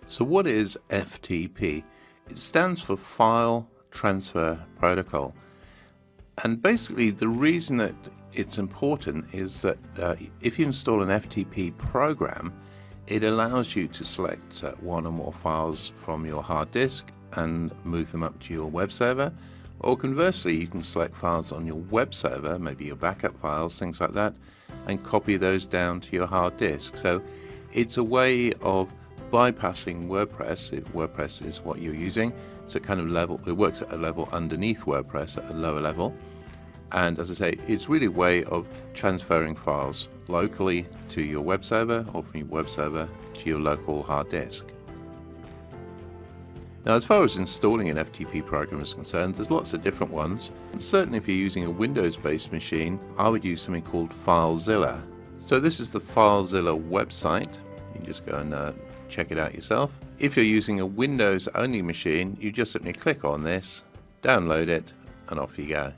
So what is FTP? It stands for File Transfer Protocol. And basically the reason that it's important is that if you install an FTP program, it allows you to select one or more files from your hard disk and move them up to your web server. Or conversely, you can select files on your web server, maybe your backup files, things like that, and copy those down to your hard disk. So it's a way of bypassing WordPress, if WordPress is what you're using. So it works at a level underneath WordPress, at a lower level. And as I say, it's really a way of transferring files locally to your web server, or from your web server to your local hard disk. Now, as far as installing an FTP program is concerned, there's lots of different ones. Certainly if you're using a Windows-based machine, I would use something called Filezilla. So this is the Filezilla website. You can just go and check it out yourself. If you're using a Windows-only machine, you just simply click on this, download it, and off you go.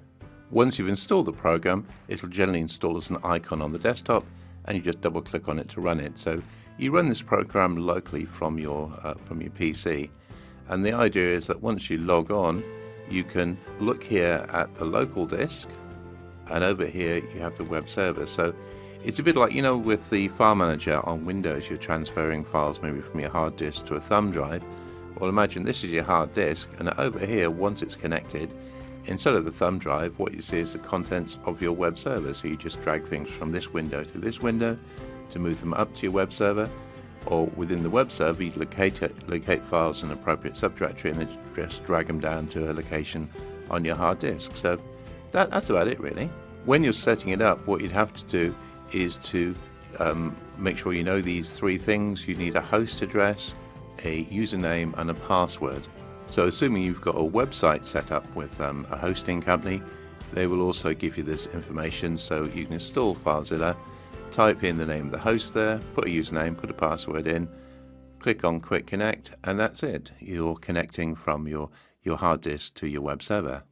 Once you've installed the program, it'll generally install as an icon on the desktop, and you just double-click on it to run it. So you run this program locally from your PC. And the idea is that once you log on, you can look here at the local disk, and over here you have the web server. So it's a bit like, you know, with the file manager on Windows, you're transferring files maybe from your hard disk to a thumb drive. Well, imagine this is your hard disk, and over here, once it's connected, instead of the thumb drive, what you see is the contents of your web server. So you just drag things from this window to this window to move them up to your web server. Or within the web server, you locate files in an appropriate subdirectory and then just drag them down to a location on your hard disk. So that's about it, really. When you're setting it up, what you'd have to do is to make sure you know these three things. You need a host address, a username, and a password. So assuming you've got a website set up with a hosting company, they will also give you this information. So you can install Filezilla, type in the name of the host there, put a username, put a password in, click on Quick Connect, and that's it. You're connecting from your hard disk to your web server.